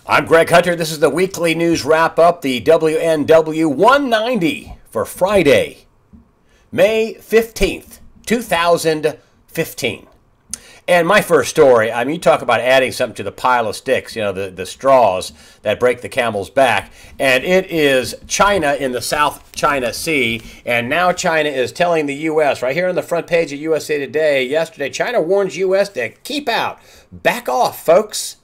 I'm Greg Hunter. This is the weekly news wrap-up, the WNW 190 for Friday, May 15th, 2015. And my first story, I mean, you talk about adding something to the pile of sticks, you know, the straws that break the camel's back. And it is China in the South China Sea. And now China is telling the U.S., right here on the front page of USA Today, yesterday, China warns U.S. to keep out. Back off, folks.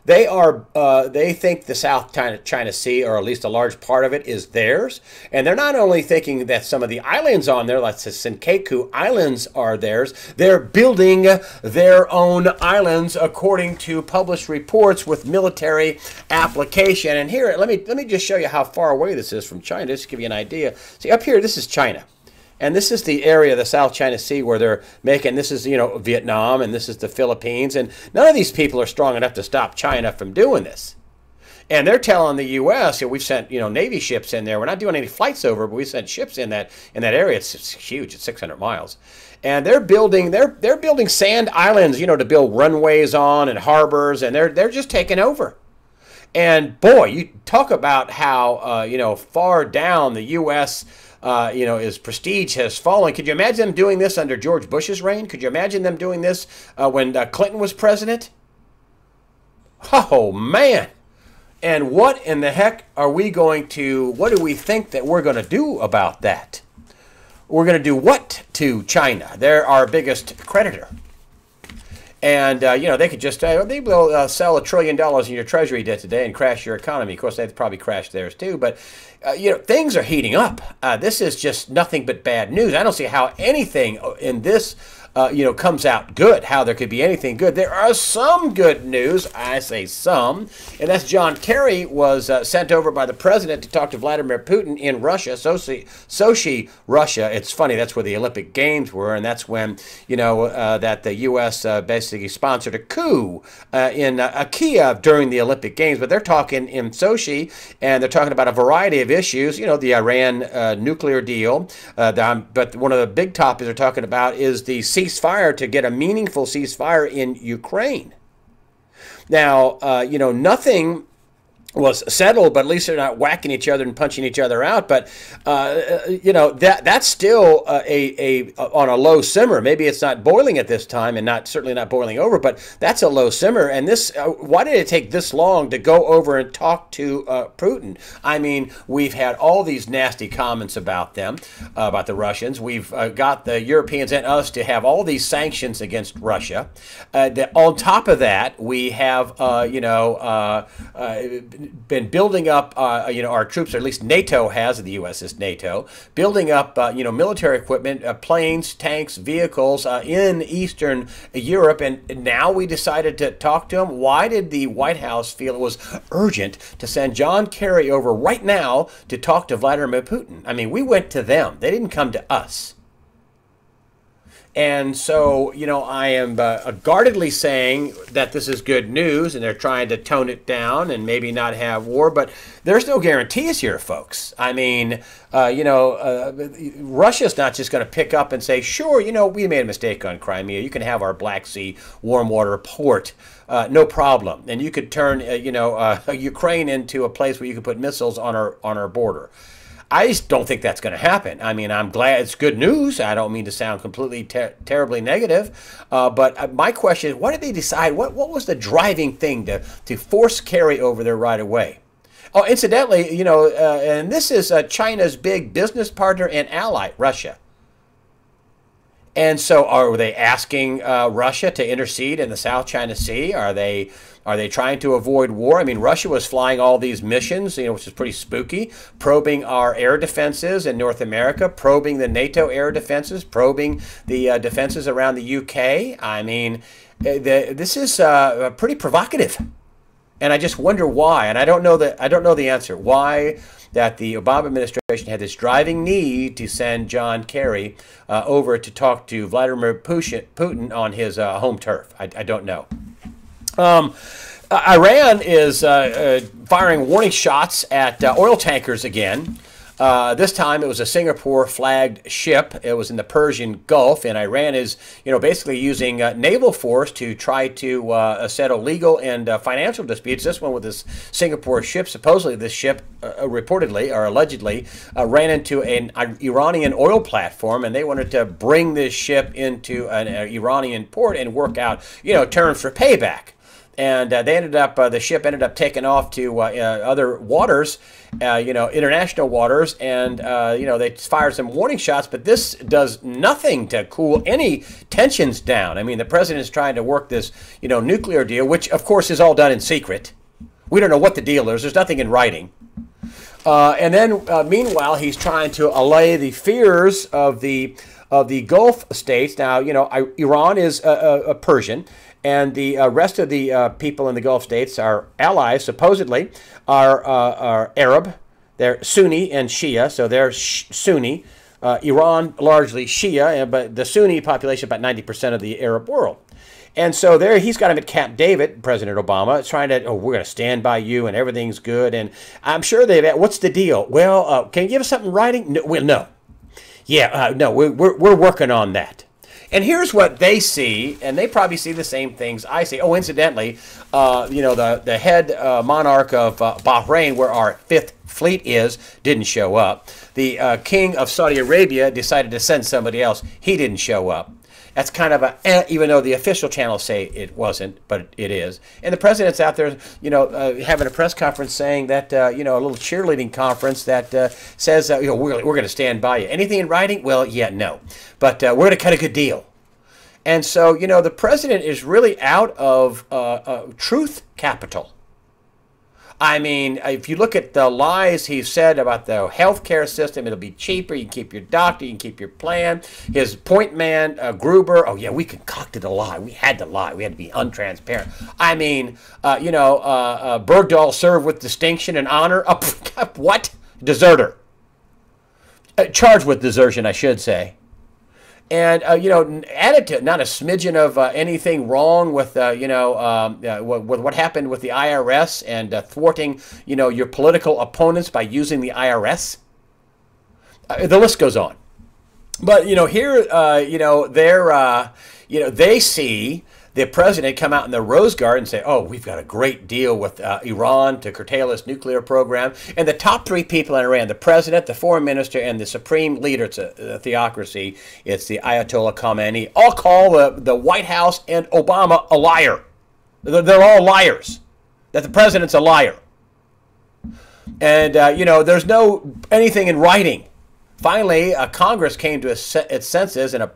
They think the South China Sea, or at least a large part of it, is theirs. And they're not only thinking that some of the islands on there, like the Senkaku Islands, are theirs. They're building their own islands according to published reports with military application. And here, let me just show you how far away this is from China, just to give you an idea. See, up here, this is China. And this is the area of the South China Sea where they're making, this is, you know, Vietnam, and this is the Philippines. And none of these people are strong enough to stop China from doing this. And they're telling the U.S., you know, we've sent, you know, Navy ships in there. We're not doing any flights over, but we sent ships in that area. It's huge. It's 600 miles. And they're building sand islands, you know, to build runways on and harbors. And they're just taking over. And boy, you talk about how, you know, far down the U.S., you know, his prestige has fallen. Could you imagine them doing this under George Bush's reign? Could you imagine them doing this when Clinton was president? Oh, man. And what in the heck are we going to, what do we think that we're going to do about that? We're going to do what to China? They're our biggest creditor. And, you know, they could just, they will sell $1 trillion in your treasury debt today and crash your economy. Of course, they'd probably crash theirs too. But, you know, things are heating up. This is just nothing but bad news. I don't see how anything in this, you know, comes out good, how there could be anything good. There are some good news, I say some, and that's John Kerry was sent over by the president to talk to Vladimir Putin in Russia, Sochi, Russia. It's funny, that's where the Olympic Games were, and that's when, you know, that the U.S. Basically sponsored a coup in Kiev during the Olympic Games. But they're talking in Sochi, and they're talking about a variety of issues, you know, the Iran nuclear deal, but one of the big topics they're talking about is the ceasefire, to get a meaningful ceasefire in Ukraine. Now, you know, nothing was settled, but at least they're not whacking each other and punching each other out. But you know, that's still on a low simmer. Maybe it's not boiling at this time, and certainly not boiling over. But that's a low simmer. And this, why did it take this long to go over and talk to Putin? I mean, we've had all these nasty comments about them, about the Russians. We've got the Europeans and us to have all these sanctions against Russia. On top of that, we have you know, been building up, you know, our troops, or at least NATO has, the U.S. is NATO, building up, you know, military equipment, planes, tanks, vehicles in Eastern Europe. And now we decided to talk to them. Why did the White House feel it was urgent to send John Kerry over right now to talk to Vladimir Putin? I mean, we went to them. They didn't come to us. And so, you know, I am guardedly saying that this is good news, and they're trying to tone it down and maybe not have war. But there's no guarantees here, folks. I mean, you know, Russia's not just going to pick up and say, sure, you know, we made a mistake on Crimea. You can have our Black Sea warm water port. No problem. And you could turn, you know, Ukraine into a place where you could put missiles on our border. I just don't think that's going to happen. I mean, I'm glad it's good news. I don't mean to sound completely terribly negative. But my question is, what did they decide? What was the driving thing to force Kerry over there right away? Oh, incidentally, you know, and this is China's big business partner and ally, Russia. And so are they asking Russia to intercede in the South China Sea? Are they trying to avoid war? I mean, Russia was flying all these missions, you know, which is pretty spooky, probing our air defenses in North America, probing the NATO air defenses, probing the defenses around the UK. I mean, this is pretty provocative. And I just wonder why. And I don't know the answer. Why that the Obama administration had this driving need to send John Kerry over to talk to Vladimir Putin on his home turf. I don't know. Iran is firing warning shots at oil tankers again. This time it was a Singapore-flagged ship. It was in the Persian Gulf, and Iran is, basically using naval force to try to settle legal and financial disputes. This one with this Singapore ship, supposedly this ship reportedly or allegedly ran into an Iranian oil platform, and they wanted to bring this ship into an Iranian port and work out, terms for payback. And they ended up, the ship ended up taking off to other waters, international waters, and, they fired some warning shots, but this does nothing to cool any tensions down. I mean, the president is trying to work this, nuclear deal, which, of course, is all done in secret. We don't know what the deal is. There's nothing in writing. And then, meanwhile, he's trying to allay the fears of the Gulf states. Now, Iran is a Persian. And the rest of the people in the Gulf states, our allies, supposedly, are Arab. They're Sunni and Shia, so they're Sunni. Iran, largely Shia, but the Sunni population, about 90% of the Arab world. And so there, he's got him at Camp David, President Obama, trying to, we're going to stand by you and everything's good. And I'm sure what's the deal? Well, can you give us something in writing? No. Well, no. Yeah, no, we're working on that. And here's what they see, and they probably see the same things I see. Oh, incidentally, the head monarch of Bahrain, where our 5th Fleet didn't show up. The king of Saudi Arabia decided to send somebody else. He didn't show up. That's kind of even though the official channels say it wasn't, but it is. And the president's out there, having a press conference saying that, a little cheerleading conference that says, we're going to stand by you. Anything in writing? Well, yeah, no. But we're going to cut a good deal. And so, the president is really out of truth capital. I mean, if you look at the lies he said about the healthcare system, it'll be cheaper. You can keep your doctor, you can keep your plan. His point man, Gruber, oh yeah, we concocted a lie. We had to lie. We had to be untransparent. I mean, Bergdahl served with distinction and honor. What? Deserter. Charged with desertion, I should say. And, added to not a smidgen of anything wrong with, with what happened with the IRS and thwarting, your political opponents by using the IRS. The list goes on. But, here, they see the president come out in the Rose Garden and say, oh, we've got a great deal with Iran to curtail this nuclear program. And the top 3 people in Iran, the president, the foreign minister, and the supreme leader, it's a theocracy, it's the Ayatollah Khamenei, all call the White House and Obama a liar. They're all liars, that the president's a liar. And, there's anything in writing. Finally, Congress came to its senses in a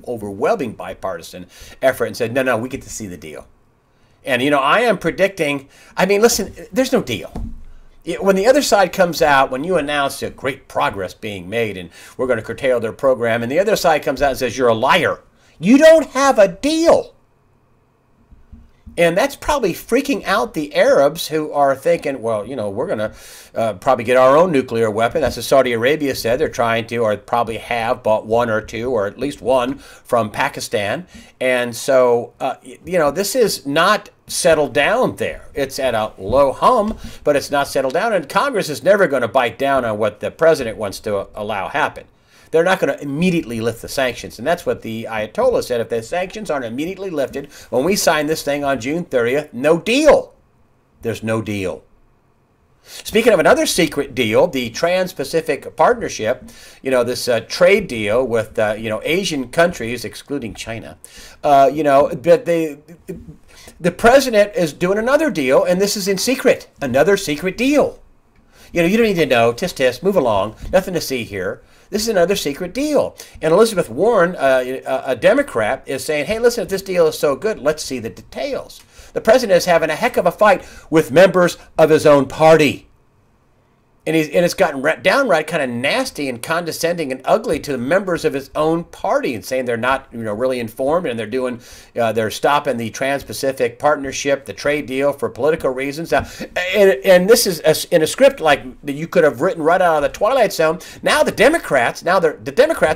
overwhelming bipartisan effort and said, no, we get to see the deal. And, I am predicting, listen, there's no deal. When the other side comes out, when you announce great progress being made and we're going to curtail their program, and the other side comes out and says, you're a liar, you don't have a deal. And that's probably freaking out the Arabs who are thinking, well, we're going to probably get our own nuclear weapon. That's what Saudi Arabia said. They're trying to, or probably have bought 1 or 2, or at least 1 from Pakistan. And so, this is not settled down there. It's at a low hum, but it's not settled down. And Congress is never going to bite down on what the president wants to allow happen. They're not going to immediately lift the sanctions. And that's what the Ayatollah said. If the sanctions aren't immediately lifted, when we sign this thing on June 30th, no deal. There's no deal. Speaking of another secret deal, the Trans-Pacific Partnership, this trade deal with, Asian countries, excluding China, but the president is doing another deal, and this is in secret, another secret deal. You don't need to know, tisk, move along, nothing to see here. This is another secret deal. And Elizabeth Warren, a Democrat, is saying, hey, listen, if this deal is so good, let's see the details. The president is having a heck of a fight with members of his own party. And it's gotten downright kind of nasty and condescending and ugly to the members of his own party, and saying they're not, really informed, and they're stopping the Trans-Pacific Partnership, the trade deal, for political reasons. And this is in a script like that you could have written right out of the Twilight Zone. Now the Democrats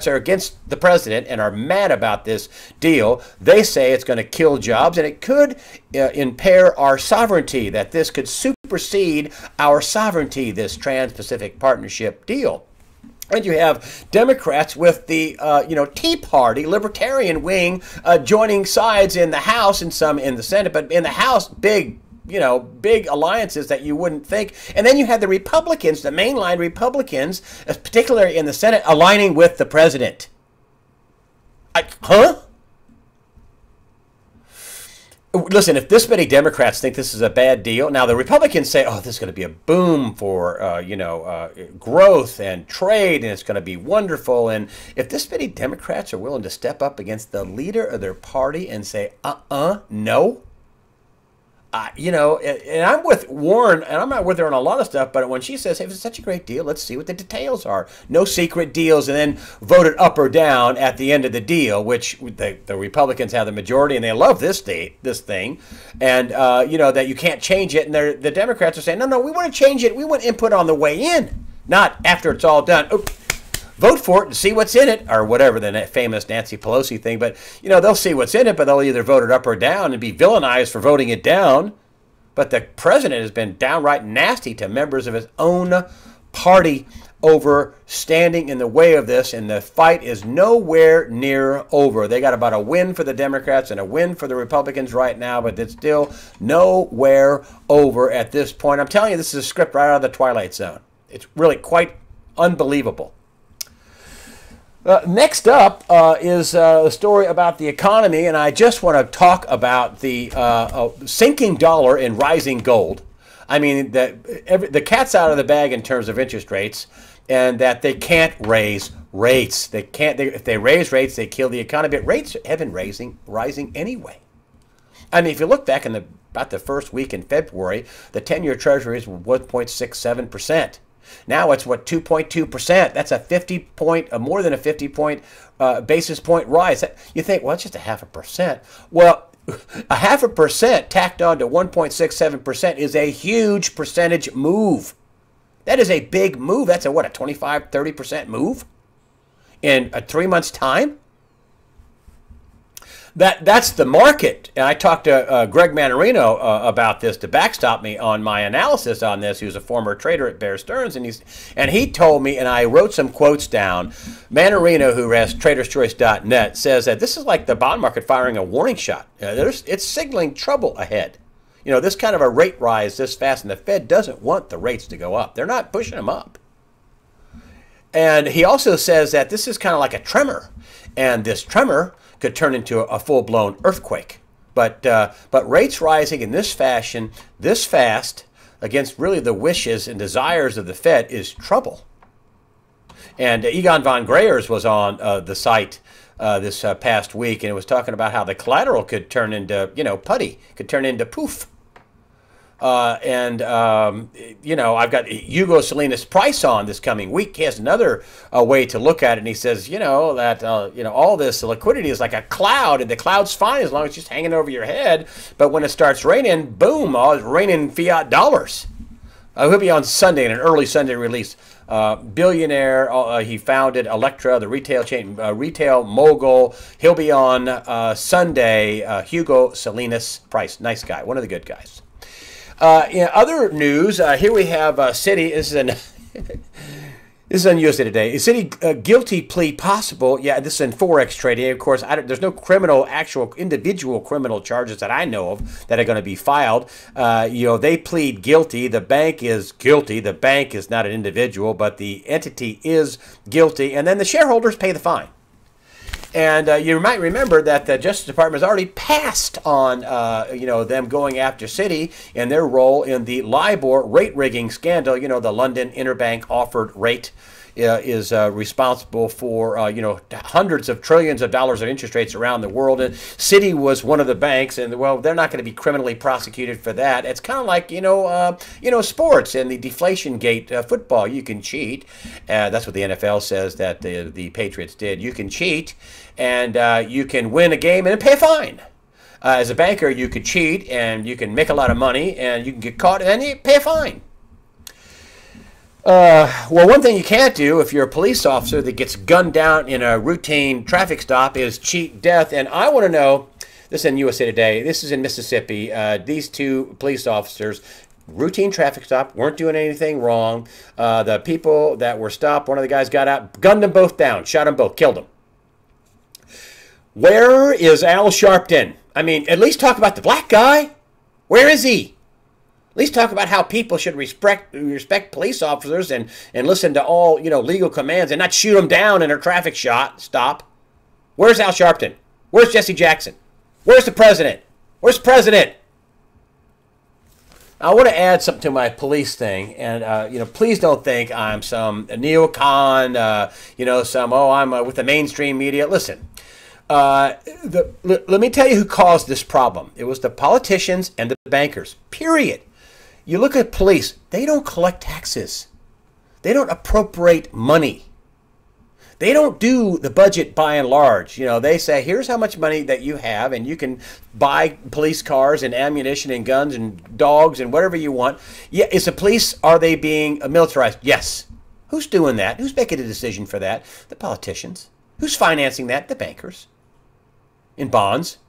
are against the president and are mad about this deal. They say it's going to kill jobs, and it could impair our sovereignty. That this could supersede our sovereignty, this Trans-Pacific Partnership deal. And you have Democrats with the, Tea Party, Libertarian wing, joining sides in the House and some in the Senate. But in the House, big alliances that you wouldn't think. And then you have the Republicans, the mainline Republicans, particularly in the Senate, aligning with the president. Huh? Listen, if this many Democrats think this is a bad deal, now the Republicans say, oh, this is going to be a boom for, growth and trade, and it's going to be wonderful. And if this many Democrats are willing to step up against the leader of their party and say, no, and I'm with Warren, and I'm not with her on a lot of stuff, but when she says, hey, if it's such a great deal, let's see what the details are. No secret deals, and then vote it up or down at the end of the deal, which the Republicans have the majority, and they love this thing, and, that you can't change it. And the Democrats are saying, no, we want to change it. We want input on the way in, not after it's all done. Oh, vote for it and see what's in it, or whatever, the famous Nancy Pelosi thing. But, they'll see what's in it, but they'll either vote it up or down and be villainized for voting it down. But the president has been downright nasty to members of his own party over standing in the way of this, and the fight is nowhere near over. They got about a win for the Democrats and a win for the Republicans right now, but it's still nowhere over at this point. I'm telling you, this is a script right out of the Twilight Zone. It's really quite unbelievable. Next up is a story about the economy, and I just want to talk about the sinking dollar and rising gold. I mean, the cat's out of the bag in terms of interest rates, and that they can't raise rates. They can't. If they raise rates, they kill the economy. But rates have been rising anyway. I mean, if you look back in about the first week in February, the 10-year Treasury is 1.67%. Now it's, 2.2%. That's more than a 50-point basis point rise. You think, well, it's just a 0.5%. Well, a 0.5% tacked on to 1.67% is a huge percentage move. That is a big move. That's a 25, 30% move in 3 months' time? That's the market. And I talked to Greg Mannarino about this to backstop me on my analysis on this. He was a former trader at Bear Stearns, and he told me, and I wrote some quotes down. Mannarino, who has traderschoice.net, says that this is like the bond market firing a warning shot. It's signaling trouble ahead. This kind of a rate rise this fast, and the Fed doesn't want the rates to go up. They're not pushing them up. And he also says that this is kind of like a tremor, and this tremor could turn into a full-blown earthquake. But rates rising in this fashion, this fast, against really the wishes and desires of the Fed is trouble. And Egon von Greyer's was on the site this past week, and it was talking about how the collateral could turn into, putty, could turn into poof. I've got Hugo Salinas Price on this coming week. He has another way to look at it, and he says, that all this liquidity is like a cloud, and the cloud's fine as long as it's just hanging over your head. But when it starts raining, boom, it's raining fiat dollars. He'll be on Sunday in an early Sunday release. Billionaire, he founded Electra, the retail chain, retail mogul. He'll be on Sunday. Hugo Salinas Price, nice guy, one of the good guys. In other news, here we have Citi. This is on USA Today. Is Citi guilty plea possible? Yeah, this is in Forex trading. Of course, there's no actual individual criminal charges that I know of that are going to be filed. They plead guilty. The bank is guilty. The bank is not an individual, but the entity is guilty. And then the shareholders pay the fine. And you might remember that the Justice Department has already passed on, them going after Citi and their role in the LIBOR rate rigging scandal. The London Interbank Offered Rate is responsible for, hundreds of trillions of dollars of interest rates around the world. And Citi was one of the banks, and, well, they're not going to be criminally prosecuted for that. It's kind of like, sports and the deflation gate football. You can cheat. That's what the NFL says that the Patriots did. You can cheat, and you can win a game and pay a fine. As a banker, you could cheat, and you can make a lot of money, and you can get caught, and then you pay a fine. Well, one thing you can't do if you're a police officer that gets gunned down in a routine traffic stop is cheat death. And I want to know, this is in USA Today, this is in Mississippi, these two police officers routine traffic stop, weren't doing anything wrong. The people that were stopped, one of the guys got out, gunned them both down, shot them both, killed them. Where is Al Sharpton? I mean, at least talk about the black guy. Where is he? At least talk about how people should respect police officers and listen to all, legal commands and not shoot them down in a traffic stop. Where's Al Sharpton? Where's Jesse Jackson? Where's the president? Where's the president? I want to add something to my police thing, and please don't think I'm some neocon, I'm with the mainstream media. Listen, let me tell you who caused this problem. It was the politicians and the bankers. Period. You look at police; they don't collect taxes. They don't appropriate money. They don't do the budget by and large. They say, here's how much money that you have, and you can buy police cars and ammunition and guns and dogs and whatever you want. Yeah, is the police, are they being militarized? Yes. Who's doing that? Who's making a decision for that? The politicians. Who's financing that? The bankers. In bonds.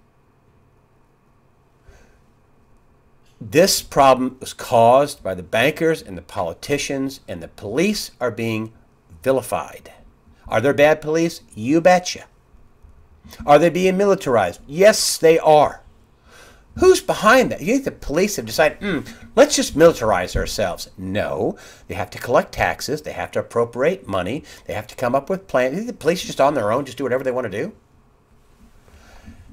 This problem was caused by the bankers and the politicians, and the police are being vilified. Are there bad police? You betcha. Are they being militarized? Yes, they are. Who's behind that? You think the police have decided, let's just militarize ourselves? No. They have to collect taxes. They have to appropriate money. They have to come up with plans. You think the police are just on their own, just do whatever they want to do?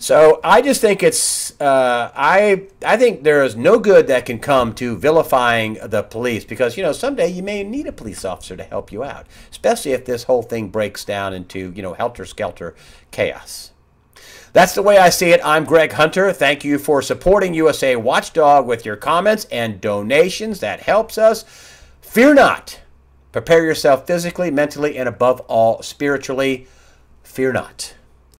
So I just think it's, I think there is no good that can come to vilifying the police because, someday you may need a police officer to help you out, especially if this whole thing breaks down into, helter-skelter chaos. That's the way I see it. I'm Greg Hunter. Thank you for supporting USA Watchdog with your comments and donations. That helps us. Fear not. Prepare yourself physically, mentally, and above all, spiritually. Fear not.